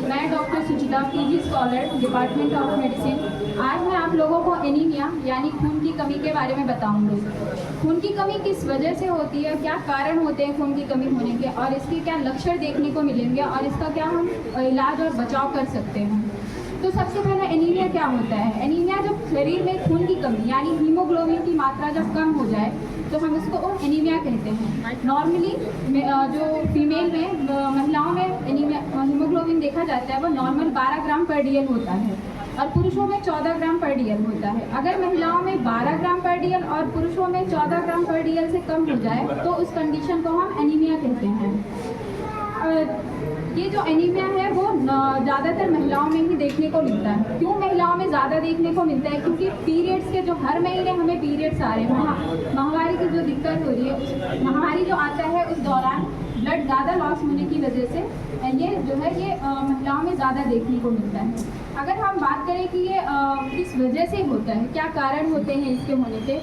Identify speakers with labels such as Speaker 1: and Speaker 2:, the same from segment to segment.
Speaker 1: मैं doctor Suchita PG scholar department of medicine. आज मैं आप लोगों को एनीमिया यानी खून की कमी के बारे में बताऊंगी। खून की कमी किस वजह से होती है, क्या कारण होते हैं खून की कमी होने के, और इसके क्या लक्षण देखने को मिलेंगे और इसका क्या हम इलाज और बचाव कर सकते हैं। तो सबसे पहले एनीमिया क्या होता है। एनीमिया जब शरीर में खून की कमी यानी हीमोग्लोबिन की मात्रा जब कम हो जाए तो हम उसको एनीमिया कहते हैं। नॉर्मली जो फीमेल में महिलाओं में एनीमिया हीमोग्लोबिन देखा जाता है वो नॉर्मल 12 ग्राम पर डीएल होता है और पुरुषों में 14 ग्राम पर डीएल होता है। अगर महिलाओं में 12 ग्राम पर डीएल और पुरुषों में 14 ग्राम पर डीएल से कम हो जाए तो उस कंडीशन को हम एनीमिया कहते हैं। ये जो एनीमिया है वो ज़्यादातर महिलाओं में ही देखने को मिलता है। क्यों महिलाओं में ज़्यादा देखने को मिलता है? क्योंकि पीरियड्स के जो हर महीने हमें पीरियड्स आ रहे हैं, माहवारी की जो दिक्कत हो रही है, उस माहवारी जो आता है उस दौरान ब्लड ज़्यादा लॉस होने की वजह से ये जो है ये महिलाओं में ज़्यादा देखने को मिलता है। अगर हम बात करें कि ये किस वजह से होता है, क्या कारण होते हैं इसके होने के,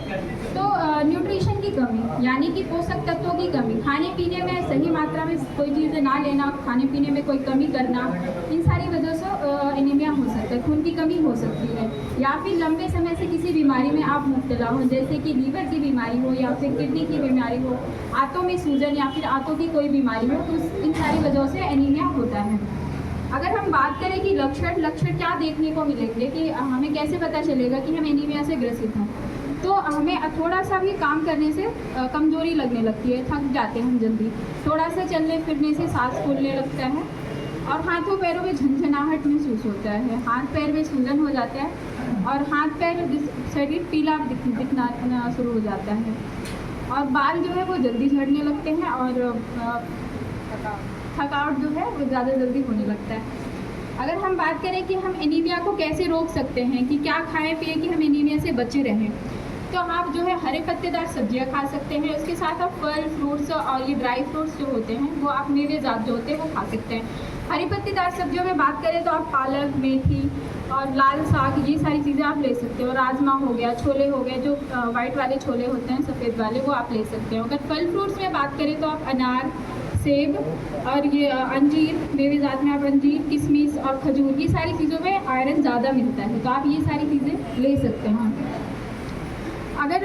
Speaker 1: तो न्यूट्रिशन की कमी यानी कि पोषक तत्वों की कमी, खाने पीने में सही मात्रा में कोई चीज़ें ना लेना, खाने पीने में कोई कमी करना, इन सारी वजह से एनीमिया हो सकता है, खून की कमी हो सकती है। या फिर लंबे समय से किसी बीमारी में आप मुब्तला हो, जैसे कि लीवर की बीमारी हो या फिर किडनी की बीमारी हो, आंतों में सूजन या फिर आंतों की कोई बीमारी हो, तो इन सारी वजहों से एनीमिया होता है। अगर हम बात करें कि लक्षण क्या देखने को मिलेंगे, कि हमें कैसे पता चलेगा कि हम एनीमिया से ग्रसित हैं, तो हमें थोड़ा सा भी काम करने से कमज़ोरी लगने लगती है, थक जाते हैं हम जल्दी, थोड़ा सा चलने फिरने से सांस फूलने लगता है और हाथों पैरों में झंझनाहट महसूस होता है, हाथ पैर में सूजन हो जाता है और हाथ पैर शरीर पीला दिखना शुरू हो जाता है और बाल जो है वो जल्दी झड़ने लगते हैं और थकावट जो है वो ज़्यादा जल्दी होने लगता है। अगर हम बात करें कि हम एनीमिया को कैसे रोक सकते हैं, कि क्या खाएं पिए कि हम एनीमिया से बचे रहें, तो आप जो है हरे पत्तेदार सब्जियां खा सकते हैं। उसके साथ आप फल फ्रूट्स और ये ड्राई फ्रूट्स जो होते हैं वो आप मेवे जात जो होते हैं वो खा सकते हैं। हरी पत्तेदार सब्जियों में बात करें तो आप पालक, मेथी और लाल साग ये सारी चीज़ें आप ले सकते हो। राजमा हो गया, छोले हो गए, जो वाइट वाले छोले होते हैं सफ़ेद वाले, वो आप ले सकते हो। अगर फल फ्रूट्स में बात करें तो आप अनार, सेब और ये अंजीर, मेवे जात में आप अंजीर, किशमिश और खजूर, ये सारी चीज़ों में आयरन ज़्यादा मिलता है, तो आप ये सारी चीज़ें ले सकते हैं। अगर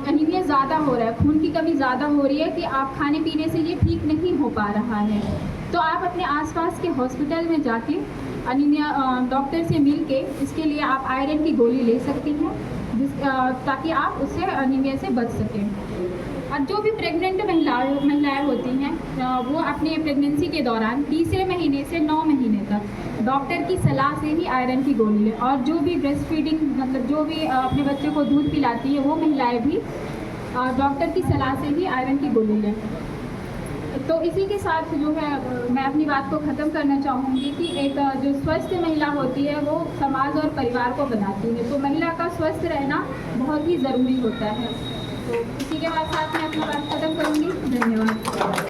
Speaker 1: एनीमिया ज़्यादा हो रहा है, खून की कमी ज़्यादा हो रही है कि आप खाने पीने से ये ठीक नहीं हो पा रहा है, तो आप अपने आसपास के हॉस्पिटल में जाके एनीमिया डॉक्टर से मिल के इसके लिए आप आयरन की गोली ले सकती हैं, ताकि आप उससे एनीमिया से बच सकें। और जो भी प्रेग्नेंट महिलाएं होती हैं वो अपने प्रेगनेंसी के दौरान तीसरे महीने से 9 महीने तक डॉक्टर की सलाह से ही आयरन की गोली लें। और जो भी ब्रेस्ट फीडिंग मतलब जो भी अपने बच्चे को दूध पिलाती है वो महिलाएं भी डॉक्टर की सलाह से ही आयरन की गोली लें। तो इसी के साथ जो है मैं अपनी बात को ख़त्म करना चाहूँगी कि एक जो स्वस्थ महिला होती है वो समाज और परिवार को बनाती है, तो महिला का स्वस्थ रहना बहुत ही ज़रूरी होता है। तो इसी के बाद साथ मैं अपनी बात ख़त्म करूँगी। धन्यवाद।